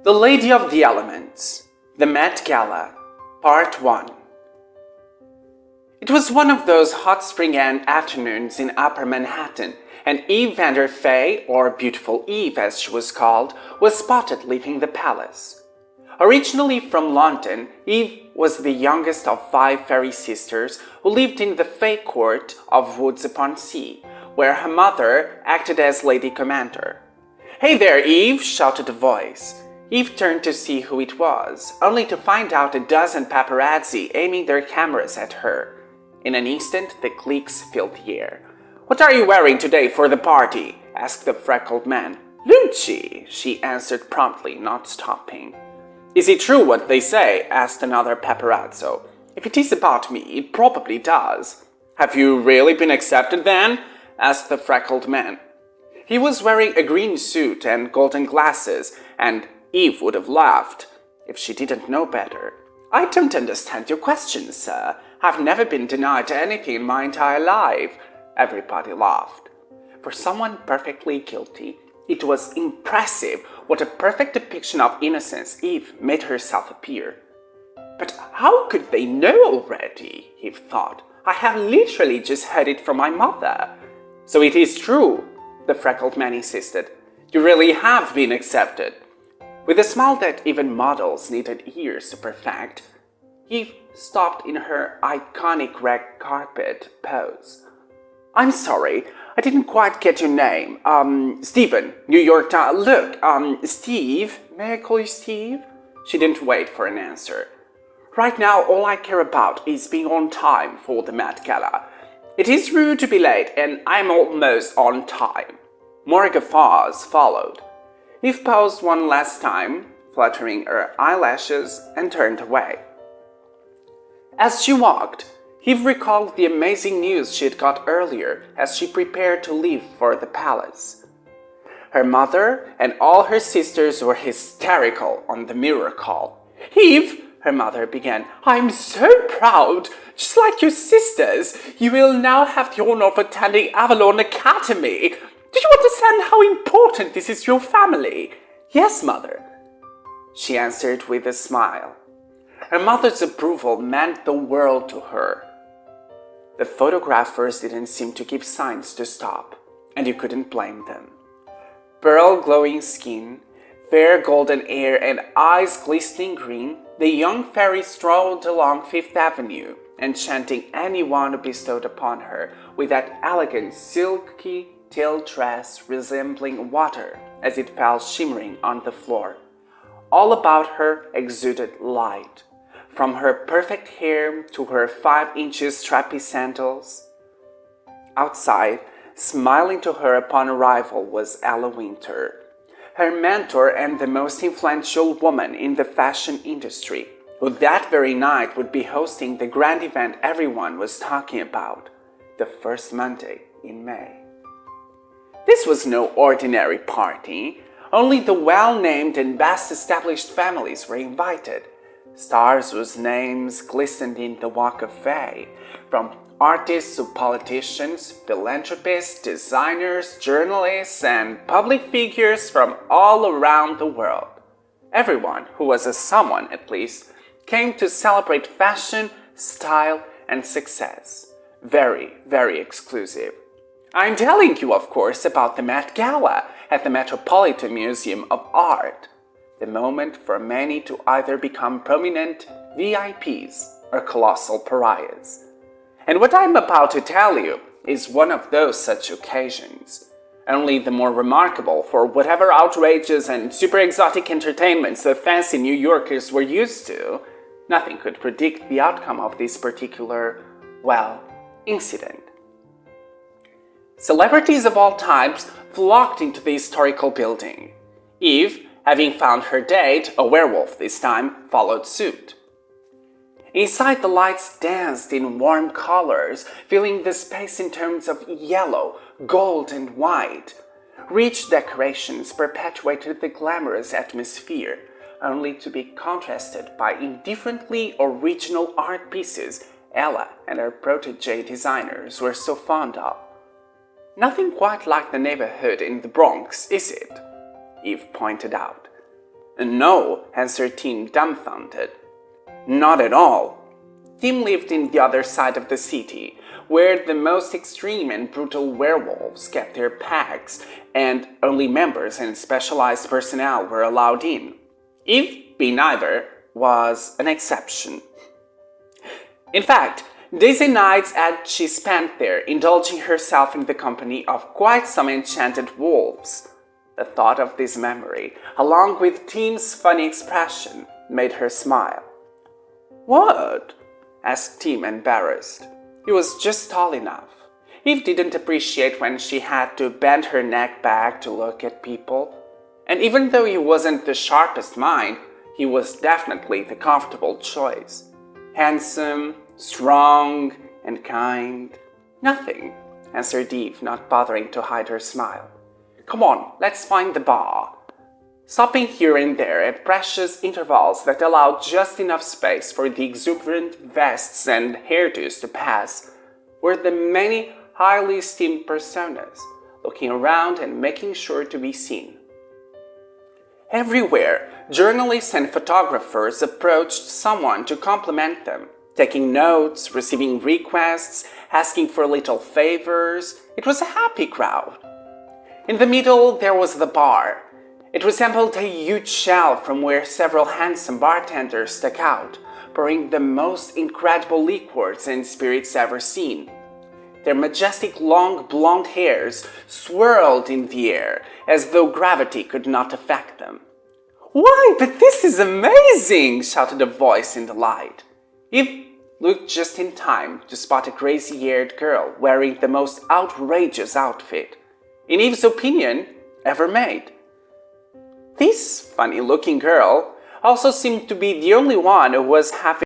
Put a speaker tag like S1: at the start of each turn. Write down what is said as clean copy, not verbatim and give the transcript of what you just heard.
S1: The Lady of the Elements, the Met Gala, Part 1. It was one of those hot spring afternoons in Upper Manhattan, and Eve Vander Fay, or Beautiful Eve as she was called, was spotted leaving the palace. Originally from London, Eve was the youngest of 5 fairy sisters who lived in the Fay court of Woods-upon-Sea, where her mother acted as Lady Commander. "Hey there, Eve!" shouted a voice. Eve turned to see who it was, only to find out a dozen paparazzi aiming their cameras at her. In an instant, the cliques filled the air. "What are you wearing today for the party?" asked the freckled man. "Lucci," she answered promptly, not stopping. "Is it true what they say?" asked another paparazzo. "If it is about me, it probably does." "Have you really been accepted then?" asked the freckled man. He was wearing a green suit and golden glasses, and Eve would have laughed if she didn't know better. "I don't understand your question, sir. I've never been denied anything in my entire life." Everybody laughed. For someone perfectly guilty, it was impressive what a perfect depiction of innocence Eve made herself appear. "But how could they know already?" Eve thought. "I have literally just heard it from my mother." "So it is true," the freckled man insisted. "You really have been accepted." With a smile that even models needed ears to perfect, Eve stopped in her iconic red carpet pose. "I'm sorry, I didn't quite get your name. Stephen, New York Times. Look, Steve, may I call you Steve?" She didn't wait for an answer. "Right now, all I care about is being on time for the Met Gala. It is rude to be late, and I'm almost on time." More guffaws followed. Eve paused one last time, fluttering her eyelashes, and turned away. As she walked, Eve recalled the amazing news she had got earlier as she prepared to leave for the palace. Her mother and all her sisters were hysterical on the mirror call. "Eve," her mother began, "I'm so proud. Just like your sisters, you will now have the honor of attending Avalon Academy. Do you understand how important this is to your family?" "Yes, mother," she answered with a smile. Her mother's approval meant the world to her. The photographers didn't seem to give signs to stop, and you couldn't blame them. Pearl glowing skin, fair golden hair, and eyes glistening green, the young fairy strolled along Fifth Avenue, enchanting anyone who bestowed upon her with that elegant silky tail dress resembling water as it fell shimmering on the floor. All about her exuded light, from her perfect hair to her 5-inch strappy sandals. Outside, smiling to her upon arrival, was Ella Winter, her mentor and the most influential woman in the fashion industry, who that very night would be hosting the grand event everyone was talking about, the first Monday in May. This was no ordinary party. Only the well-named and best-established families were invited. Stars whose names glistened in the Walk of Fame, from artists to politicians, philanthropists, designers, journalists, and public figures from all around the world. Everyone who was a someone, at least, came to celebrate fashion, style, and success. Very, very exclusive. I'm telling you, of course, about the Met Gala at the Metropolitan Museum of Art, the moment for many to either become prominent VIPs or colossal pariahs. And what I'm about to tell you is one of those such occasions, only the more remarkable for whatever outrageous and super exotic entertainments the fancy New Yorkers were used to. Nothing could predict the outcome of this particular, incident. Celebrities of all types flocked into the historical building. Eve, having found her date, a werewolf this time, followed suit. Inside, the lights danced in warm colors, filling the space in terms of yellow, gold, and white. Rich decorations perpetuated the glamorous atmosphere, only to be contrasted by indifferently original art pieces Ella and her protégé designers were so fond of. "Nothing quite like the neighborhood in the Bronx, is it?" Eve pointed out. No, answered Tim, dumbfounded. Not at all. Tim lived in the other side of the city, where the most extreme and brutal werewolves kept their packs, and only members and specialized personnel were allowed in. Eve, being neither, was an exception. In fact, days and nights had she spent there, indulging herself in the company of quite some enchanted wolves. The thought of this memory, along with Tim's funny expression, made her smile. What? Asked Tim, embarrassed. He was just tall enough. Eve didn't appreciate when she had to bend her neck back to look at people. And even though he wasn't the sharpest mind, he was definitely the comfortable choice. Handsome, strong, and kind. Nothing, answered Eve, not bothering to hide her smile. Come on, let's find the bar. Stopping here and there at precious intervals that allowed just enough space for the exuberant vests and hairdos to pass, were the many highly esteemed personas, looking around and making sure to be seen. Everywhere, journalists and photographers approached someone to compliment them, taking notes, receiving requests, asking for little favors. It was a happy crowd. In the middle, there was the bar. It resembled a huge shell from where several handsome bartenders stuck out, pouring the most incredible liquors and spirits ever seen. Their majestic long blonde hairs swirled in the air as though gravity could not affect them. Why, but this is amazing! Shouted a voice in delight. Eve looked just in time to spot a crazy-haired girl wearing the most outrageous outfit, in Eve's opinion, ever made. This funny-looking girl also seemed to be the only one who was having